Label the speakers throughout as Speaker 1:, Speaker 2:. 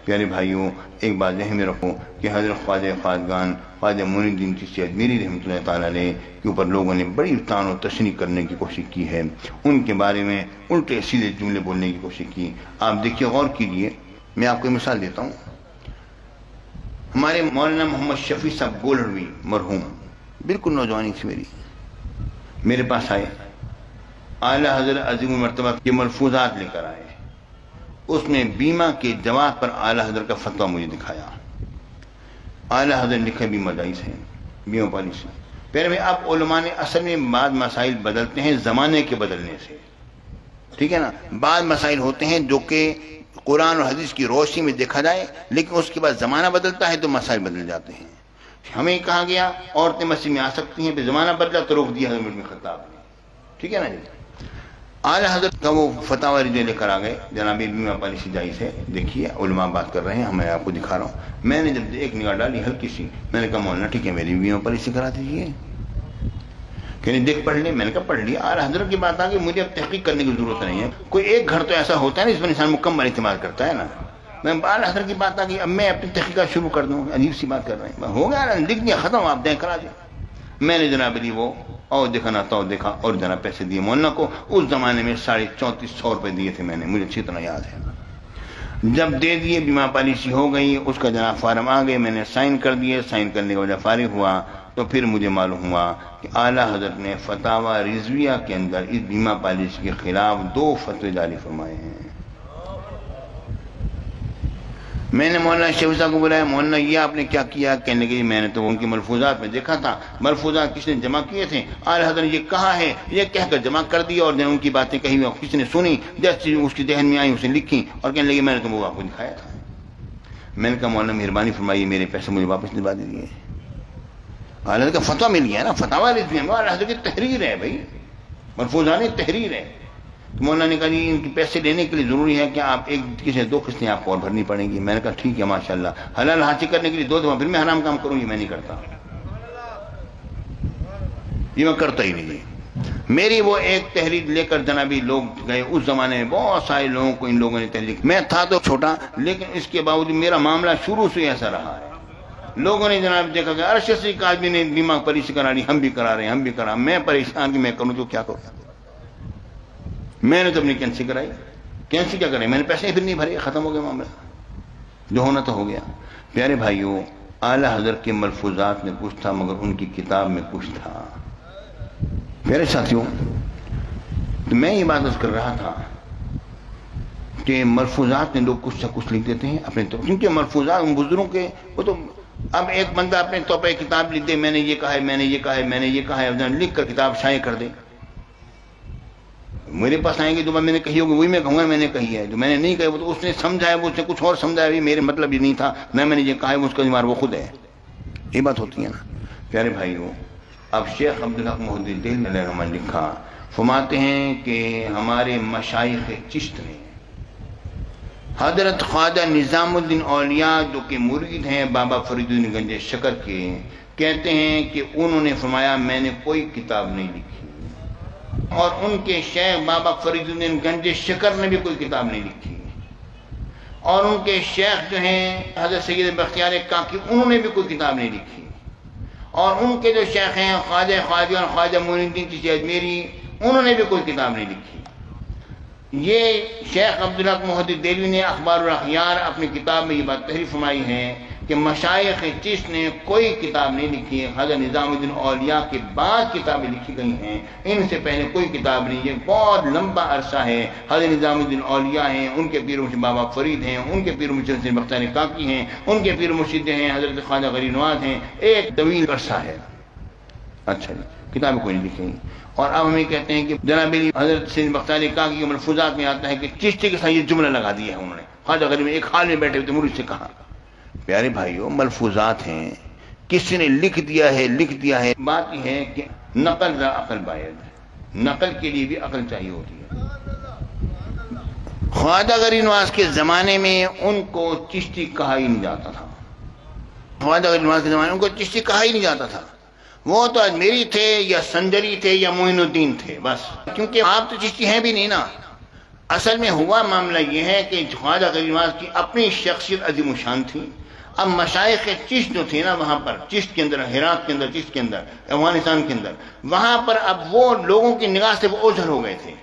Speaker 1: پیارے بھائیوں، ایک بات ذہن میں رکھو کہ حضرت خواجہ خواجگان خواجہ معین الدین چشتی اجمیری رحمۃ اللہ تعالیٰ علیہ کے اوپر لوگوں نے بڑی طعن و تشنیع کرنے کی کوشش کی ہے، ان کے بارے میں الٹے سیدھے جملے بولنے کی کوشش کی۔ آپ دیکھیے، غور کیجئے، میں آپ کو مثال دیتا ہوں۔ ہمارے مولانا محمد شفیع صاحب گولڑوی مرحوم، بالکل نوجوانی تھی میرے پاس آئے، اعلیٰ حضرت عظیم المرتبہ کے ملفوظات لے کر آئے، اس نے بیمہ کے جواب پر اعلیٰ حضرت کا فتویٰ مجھے دکھایا۔ اعلیٰ حضرت لکھے بیمہ جائز ہے، بیمہ پالیسی۔ پھر میں اب علماء نے اصل میں بعض مسائل بدلتے ہیں زمانے کے بدلنے سے، ٹھیک ہے نا؟ بعض مسائل ہوتے ہیں جو کہ قرآن اور حدیث کی روشنی میں دیکھا جائے، لیکن اس کے بعد زمانہ بدلتا ہے تو مسائل بدل جاتے ہیں۔ ہمیں کہا گیا عورتیں مسجد میں آ سکتی ہیں، پھر زمانہ بدلا تو روک دیا حضرت عمر بن خطاب نے، ٹھیک ہے نا جی؟ اعلیٰ حضرت کا وہ فتاوی جو لے کر آ گئے، جناب بیمہ پالیسی جائز ہے، دیکھیے علماء بات کر رہے ہیں، میں آپ کو دکھا رہا ہوں۔ میں نے جب ایک نگاہ ڈالی ہلکی سی، میں نے کہا مولانا ٹھیک ہے، میری بیمہ پالیسی کرا دیجیے، کہ نہیں دیکھ پڑھ لیں۔ میں نے کہا پڑھ لیا، اعلیٰ حضرت کی بات آ گئی، مجھے اب تحقیق کرنے کی ضرورت نہیں ہے۔ کوئی ایک گھر تو ایسا ہوتا ہے نا جس پر انسان مکمل اعتماد کرتا ہے نا۔ میں اعلیٰ حضرت کی بات آ گئی، اب میں اپنی تحقیقات شروع کر دوں، عجیب سی بات کر رہے ہیں۔ ہو گیا، لکھ دیا، ختم، آپ دیں کرا دیں۔ میں نے جناب علی وہ اور دیکھا نہ تو دیکھا، اور جناب پیسے دیے مولانا کو۔ اس زمانے میں 3450 روپے دیے تھے میں نے، مجھے اچھی طرح یاد ہے۔ جب دے دیے، بیمہ پالیسی ہو گئی، اس کا جناب فارم آ گئے، میں نے سائن کر دیے۔ سائن کرنے کے بعد فارغ ہوا تو پھر مجھے معلوم ہوا کہ اعلیٰ حضرت نے فتاوی رضویہ کے اندر اس بیمہ پالیسی کے خلاف 2 فتوے جاری فرمائے ہیں۔ میں نے مولانا شفیع صاحب کو بلایا، مولانا یہ آپ نے کیا کیا؟ کہنے لگے میں نے تو ان کے ملفوظات میں دیکھا تھا، ملفوظات کس نے جمع کیے تھے، اعلیٰ حضرت نے یہ کہا ہے، یہ کہہ کر جمع کر دیا، اور جب ان کی باتیں کہی ہوئی کسی نے سنی، جیسے اس کی ذہن میں آئی اسے لکھی، اور کہنے لگے میں نے تو وہ آپ کو دکھایا تھا۔ میں نے کہا مولانا مہربانی فرمائیے، میرے پیسے مجھے واپس دلوا دیجیے۔ اعلیٰ حضرت کا فتویٰ مل گیا نا، فتاوی رضویہ میں اعلیٰ حضرت کی تحریر ہے بھائی، ملفوظات تحریر ہے۔ تو مولانا نے کہا جی ان کے پیسے لینے کے لیے ضروری ہے کہ آپ ایک کسی 2 قسطیں آپ کو اور بھرنی پڑیں گی۔ میں نے کہا ٹھیک ہے ماشاءاللہ، حلال حاصل کرنے کے لیے 2 دفعہ، پھر میں حرام کام کروں گی، میں نہیں کرتا، یہ میں کرتا ہی نہیں۔ میری وہ ایک تحریر لے کر جنابی لوگ گئے، اس زمانے میں بہت سارے لوگوں کو ان لوگوں نے تحریر، میں تھا تو چھوٹا، لیکن اس کے باوجود میرا معاملہ شروع سے ایسا رہا ہے۔ لوگوں نے جناب دیکھا کہ ارشد سے آدمی نے بیمہ پالیسی کرا لی، ہم بھی کرا رہے ہیں، ہم بھی کرا، میں پریشان کہ میں کروں تو کیا کروں؟ میں نے تو اپنی کینسی کرائی، کینسی کیا کریں، میں نے پیسے پھر نہیں بھرے، ختم ہو گیا معاملہ، جو ہونا تو ہو گیا۔ پیارے بھائیوں، اعلیٰ حضرت کے ملفوظات میں کچھ تھا مگر ان کی کتاب میں کچھ تھا۔ پیارے ساتھیوں، تو میں یہ بات کر رہا تھا کہ ملفوظات میں لوگ کچھ سے کچھ لکھ دیتے ہیں اپنے طور، کیونکہ ملفوظات ان بزرگوں کے، وہ تو اب ایک بندہ اپنے طور پہ کتاب لکھ دے، میں نے یہ کہا ہے، میں نے یہ کہا ہے، میں نے یہ کہا ہے، لکھ کر کتاب شائع کر دے، میرے پاس آئیں گے جو میں نے کہی ہوگی وہی میں کہوں گا میں نے کہی ہے، جو میں نے نہیں کہی وہ تو اس نے سمجھا ہے، وہ اس نے کچھ اور سمجھا ہے، میرے مطلب یہ نہیں تھا، میں نے یہ کہا ہے، اس کا ذمہ وہ خود ہے، یہ بات ہوتی ہے نا۔ پیارے بھائیوں، اب شیخ عبدالحق محدث دہلوی علیہ الرحمہ لکھا، فرماتے ہیں کہ ہمارے مشائخ چشت نے حضرت خواجہ نظام الدین اولیاء جو کہ مرید ہیں بابا فرید الدین گنج شکر کے، کہتے ہیں کہ انہوں نے فرمایا میں نے کوئی کتاب نہیں لکھی، اور ان کے شیخ بابا فرید الدین گنج شکر نے بھی کوئی کتاب نہیں لکھی، اور ان کے شیخ جو ہیں حضرت سید بختیار کاکی انہوں نے بھی کوئی کتاب نہیں لکھی، اور ان کے جو شیخ ہیں خواجہ خواجہ اور خواجہ معین الدین چشتی اجمیری انہوں نے بھی کوئی کتاب نہیں لکھی۔ یہ شیخ عبدالحق محدث دہلوی نے اخبار الاخیار اپنی کتاب میں یہ بات تحریر فرمائی ہے کہ مشائخ چشت نے کوئی کتاب نہیں لکھی ہے، خواجہ نظام الدین اولیاء کے بعد کتابیں لکھی گئی ہیں، ان سے پہلے کوئی کتاب نہیں۔ یہ بہت لمبا عرصہ ہے، حضرت نظام الدین اولیاء ہیں، ان کے پیر مرشد بابا فرید ہیں، ان کے پیر مرشد سید بختیار کاکی ہیں، ان کے پیر مرشد ہیں حضرت خواجہ غریب نواز ہیں، ایک طویل عرصہ ہے۔ اچھا جی، کتابیں کوئی نہیں لکھی، اور اب ہمیں کہتے ہیں کہ جناب حضرت سید بختیار کاکی کے ملفوظات میں آتا ہے کہ چشتی کے ساتھ یہ جملہ لگا دیا ہے انہوں نے، خواجہ غریب میں ایک حال میں بیٹھے ہوئے مرید سے کہا۔ پیارے بھائیوں، ملفوظات ہیں، کسی نے لکھ دیا ہے، بات یہ ہے کہ نقل را عقل باید، نقل کے لیے بھی عقل چاہیے ہوتی ہے۔ خواجہ غریب نواز کے زمانے میں ان کو چشتی کہا ہی نہیں جاتا تھا، خواجہ غریب نواز کے زمانے میں ان کو چشتی کہا ہی نہیں جاتا تھا، وہ تو اجمیری تھے یا سنجری تھے یا معین الدین تھے بس، کیونکہ آپ تو چشتی ہیں بھی نہیں نا، اصل میں ہوا معاملہ یہ ہے کہ خواجہ غریب نواز کی اپنی شخصیت عظیم الشان تھی. اب مشائخ چشت جو تھے نا وہاں پر چشت کے اندر، ہرات کے اندر، چشت کے اندر، افغانستان کے اندر، وہاں پر اب وہ لوگوں کی نگاہ سے وہ اوجھل ہو گئے تھے.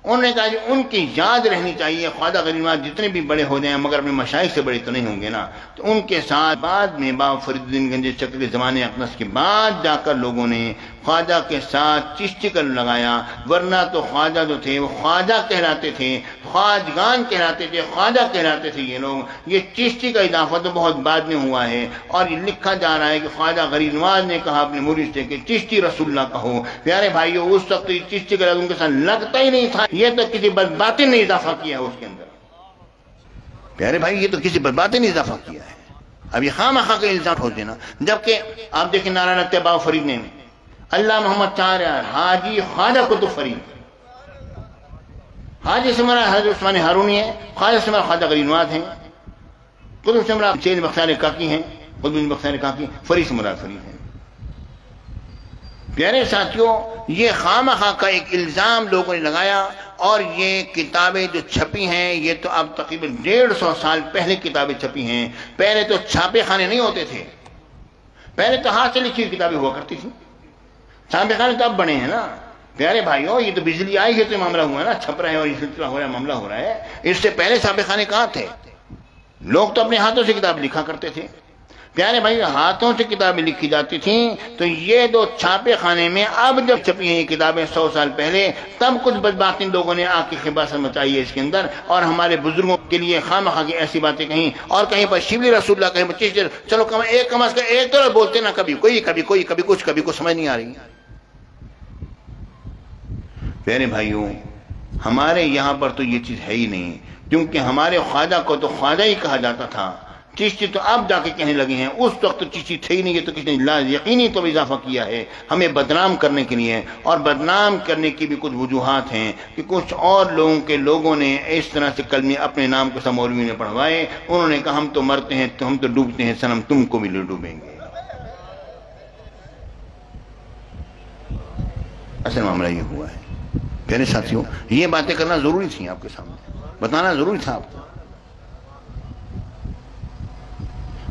Speaker 1: انہوں نے کہا کہ ان کی یاد رہنی چاہیے. خواجہ غریب نواز جتنے بھی بڑے ہو جائیں مگر اپنے مشائخ سے بڑے تو نہیں ہوں گے نا. تو ان کے ساتھ بعد میں بابا فرید الدین گنج چک کے زمانے اقدس کے بعد جا کر لوگوں نے خواجہ کے ساتھ چشتی کا لگایا. ورنہ تو خواجہ جو تھے وہ خواجہ کہلاتے تھے، خواجگان کہلاتے تھے، خواجہ کہلاتے تھے یہ لوگ. یہ چشتی کا اضافہ تو بہت بعد میں ہوا ہے، اور یہ لکھا جا رہا ہے کہ خواجہ غریب نواز نے کہا اپنے مرید سے کہ چشتی رسول اللہ کہو. پیارے بھائیو، اس وقت یہ چشتی کا لفظ ان کے ساتھ لگتا ہی نہیں تھا. یہ تو کسی بدباطن نے اضافہ کیا ہے اس کے اندر. پیارے بھائی، یہ تو کسی بدباطن نے اضافہ کیا ہے. اب یہ خواہ کا الزام ہو دینا. جبکہ آپ دیکھیں نعرہ لگتے بابا فرید نے اللہ محمد چار حاجی خواجہ قطب فرید. حاجی سے مراد حضرت عثمان ہارونی ہے، خواجہ سے مراد خواجہ غریب نواز ہیں، قطب سے مراد سید بختیار کاکی ہیں، قطب بختیار کاکی، فرید سے مراد فرید ہیں. پیارے ساتھیوں، یہ خواہ کا ایک الزام لوگوں نے لگایا. اور یہ کتابیں جو چھپی ہیں یہ تو اب تقریباً 150 سال پہلے کتابیں چھپی ہیں. پہلے تو چھاپے خانے نہیں ہوتے تھے، پہلے تو ہاتھ سے لکھی ہوئی کتابیں ہوا کرتی تھیں. چھاپے خانے تو اب بنے ہیں نا. پیارے بھائیوں، یہ تو بجلی آئی ہے تو معاملہ ہوا ہے نا، چھپ رہا ہے اور یہ سلسلہ ہو رہا ہے، معاملہ ہو رہا ہے. اس سے پہلے چھاپے خانے کہاں تھے؟ لوگ تو اپنے ہاتھوں سے کتاب لکھا کرتے تھے. پیارے بھائی، ہاتھوں سے کتابیں لکھی جاتی تھیں. تو یہ دو چھاپے خانے میں اب جب چھپی ہیں یہ کتابیں 100 سال پہلے، تب کچھ بدباطن لوگوں نے آ کے خباثت مچائی ہے اس کے اندر، اور ہمارے بزرگوں کے لیے خواہ کی ایسی باتیں کہیں، اور کہیں پر شبلی رسول اللہ، کہیں پر چشتی. چلو کم از کم ایک تو بولتے نا، کبھی کوئی کبھی کچھ سمجھ نہیں آ رہی. پیارے بھائیوں، ہمارے یہاں پر تو یہ چیز ہے ہی نہیں، کیونکہ ہمارے خواجہ کو تو خواجہ ہی کہا جاتا تھا. چشتی تو اب جا کے کہنے لگے ہیں، اس وقت تو چشتی تھے ہی نہیں. یہ تو کسی نے یقینی تو اضافہ کیا ہے ہمیں بدنام کرنے کے لیے. اور بدنام کرنے کی بھی کچھ وجوہات ہیں کہ کچھ اور لوگوں نے اس طرح سے کلمے اپنے نام کو مولوی نے پڑھوائے. انہوں نے کہا ہم تو مرتے ہیں، ہم تو ڈوبتے ہیں، صنم تم کو بھی ڈوبیں گے. اصل معاملہ یہ ہوا ہے. پیارے ساتھیوں، یہ باتیں کرنا ضروری تھی، آپ کے سامنے بتانا ضروری تھا آپ کو.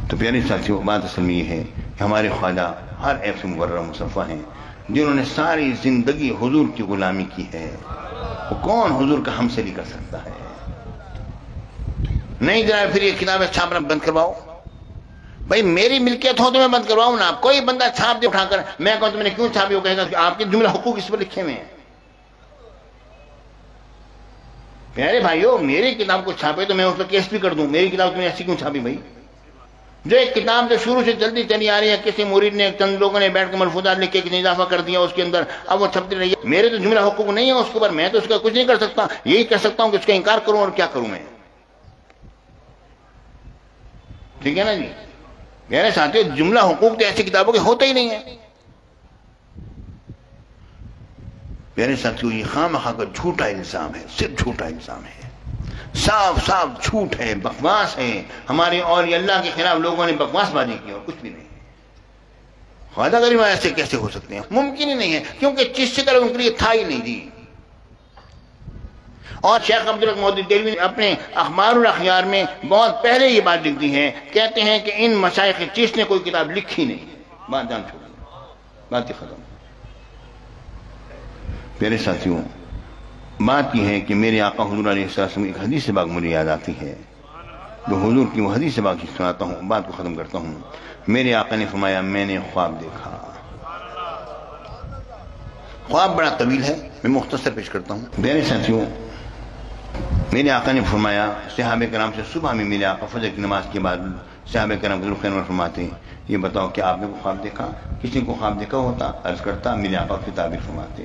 Speaker 1: تو پیارے ساتھیوں، بات اصل میں یہ ہے کہ ہمارے خواجہ ہر عیب سے مبرہ مصفہ ہیں، جنہوں نے ساری زندگی حضور کی غلامی کی ہے. وہ کون حضور کا ہم سے نہیں کر سکتا ہے؟ نہیں جناب، پھر یہ کتابیں چھاپنا بند کرواؤ. بھائی میری ملکیت ہو تو میں بند کرواؤں نا. کوئی بندہ چھاپ دے اٹھا کر، میں کہوں تو میں نے کیوں چھاپی؟ وہ کہے گا کہ آپ کے جملہ حقوق اس پر لکھے ہوئے ہیں. پیارے بھائیو، میری کتاب کو چھاپے تو میں اس پر کیس بھی کر دوں. میری کتاب تو میں ایسی کیوں چھاپی بھائی؟ جو ایک کتاب جو شروع سے جلدی چلی آ رہی ہے، کسی مرید نے، چند لوگوں نے بیٹھ کے ملفوظات لکھ کے کسی نے اضافہ کر دیا اس کے اندر، اب وہ چھپتی رہی ہے. میرے تو جملہ حقوق نہیں ہے اس کے اوپر، میں تو اس کا کچھ نہیں کر سکتا. یہی کہہ سکتا ہوں کہ اس کا انکار کروں، اور کیا کروں میں. ٹھیک ہے نا جی؟ میرے ساتھیو، جملہ حقوق تو ایسی کتابوں کے ہوتے ہی نہیں ہے. میرے ساتھیو، یہ خواہ کا جھوٹا الزام ہے، صرف جھوٹا الزام ہے، صاف جھوٹ ہے، بکواس ہے. ہمارے اور یہ اللہ کے خلاف لوگوں نے بکواس بازی کی، اور کچھ بھی نہیں. خواجہ غریب نواز ایسے کیسے ہو سکتے ہیں؟ ممکن ہی نہیں ہے، کیونکہ چشتی کا ان کے لیے تھا ہی نہیں دی. اور شیخ عبدالحق مودودی دہلوی نے اپنے اخبار الاخیار میں بہت پہلے یہ بات لکھ دی ہے، کہتے ہیں کہ ان مشائخ چشت نے کوئی کتاب لکھی نہیں ہے. بات جان چھوڑی، بات ہی ختم. پیارے ساتھیوں، بات یہ ہے کہ میرے آقا حضور علیہ السلام ایک حدیث پاک مجھے یاد آتی ہے، جو حضور کی وہ حدیث پاک سناتا ہوں، بات کو ختم کرتا ہوں. میرے آقا نے فرمایا، میں نے خواب دیکھا. خواب بڑا طویل ہے، میں مختصر پیش کرتا ہوں. میرے ساتھیوں، میرے آقا نے فرمایا، صحابہ کرام سے صبح میں میرے آقا فجر کی نماز کے بعد صحابہ کرام کو خیر فرماتے ہیں، یہ بتاؤ کہ آپ نے کو خواب دیکھا؟ کسی کو خواب دیکھا ہوتا؟ عرض کرتا، میرے آقا کی تعبیر فرماتے.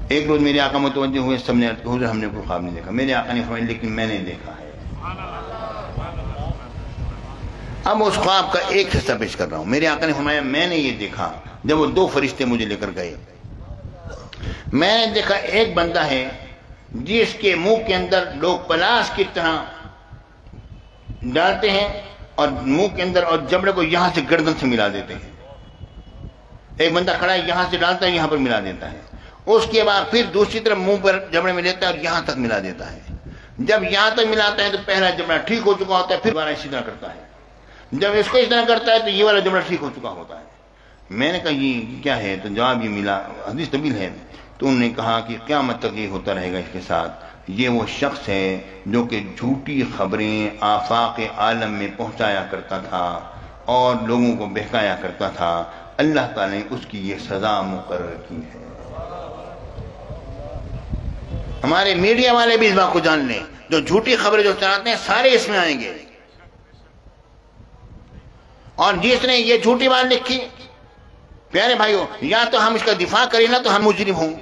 Speaker 1: ایک روز میرے آقا متوجہ ہوئے، سب نے حضور ہم نے کوئی خواب نہیں دیکھا. میرے آقا نے فرمایا، لیکن میں نے دیکھا ہے. اب اس خواب کا ایک حصہ پیش کر رہا ہوں. میرے آقا نے فرمایا، میں نے یہ دیکھا جب وہ 2 فرشتے مجھے لے کر گئے. میں نے دیکھا ایک بندہ ہے جس کے منہ کے اندر لوگ پلاس کی طرح ڈالتے ہیں، اور منہ کے اندر اور جبڑے کو یہاں سے گردن سے ملا دیتے ہیں. ایک بندہ کھڑا ہے، یہاں سے ڈالتا ہے، یہاں پر ملا دیتا ہے. اس کے بعد پھر دوسری طرف منہ پر جبڑے میں لیتا ہے اور یہاں تک ملا دیتا ہے. جب یہاں تک ملاتا ہے تو پہلا جملہ ٹھیک ہو چکا ہوتا ہے، پھر دوبارہ اسی طرح کرتا ہے، جب اس کو اس طرح کرتا ہے تو یہ والا جملہ ٹھیک ہو چکا ہوتا ہے۔ میں نے کہا یہ کیا ہے؟ تو جواب یہ ملا، حدیث طویل ہے، تو انہوں نے کہا کہ قیامت تک یہ ہوتا رہے گا اس کے ساتھ، یہ وہ شخص ہے جو کہ جھوٹی خبریں آفاق عالم میں پہنچایا کرتا تھا اور لوگوں کو بہکایا کرتا تھا، اللہ تعالیٰ نے اس کی یہ سزا مقرر کی ہے۔ ہمارے میڈیا والے بھی اس بات کو جان لیں، جو جھوٹی خبریں جو چلاتے ہیں سارے اس میں آئیں گے، اور جس نے یہ جھوٹی بات لکھی، پیارے بھائیو، یا تو ہم اس کا دفاع کریں نا تو ہم مجرم ہوں،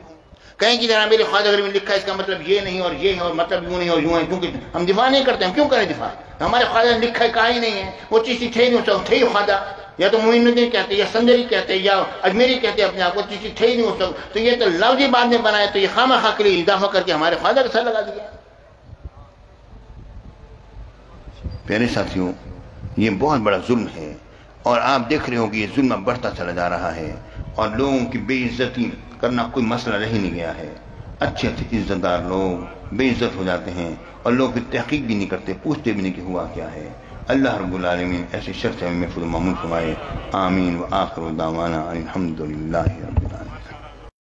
Speaker 1: کہیں کہ جناب میرے خواجہ اگر میں لکھا ہے اس کا مطلب یہ نہیں اور یہ ہے اور مطلب یوں نہیں اور یوں ہے، کیونکہ ہم دفاع نہیں کرتے، ہم کیوں کریں دفاع؟ ہمارے خواجہ نے لکھا ہے کہا ہی نہیں ہے، وہ چیز تھے نہیں، اس تھے ہی خواجہ، یا تو معین الدین کہتے یا سنجری کہتے یا اجمیری کہتے اپنے آپ کو، چیز تھے ہی نہیں اس وقت، تو یہ تو لفظی بعد میں بنایا، تو یہ خواہ کے لیے اضافہ کر کے ہمارے خواجہ کے ساتھ لگا دیا۔ پیارے ساتھیوں، یہ بہت بڑا ظلم ہے، اور آپ دیکھ رہے ہو کہ یہ ظلم بڑھتا چلا جا رہا ہے، اور لوگوں کی بے عزتی کرنا کوئی مسئلہ رہ نہیں گیا ہے، اچھے اچھے عزت دار لوگ بے عزت ہو جاتے ہیں، اور لوگ پھر تحقیق بھی نہیں کرتے، پوچھتے بھی نہیں کہ ہوا کیا ہے۔ اللہ رب العالمین ایسے شخص ہمیں محفوظ و مامون فرمائے، آمین، وآخر دعوانا الحمدللہ رب العالمین۔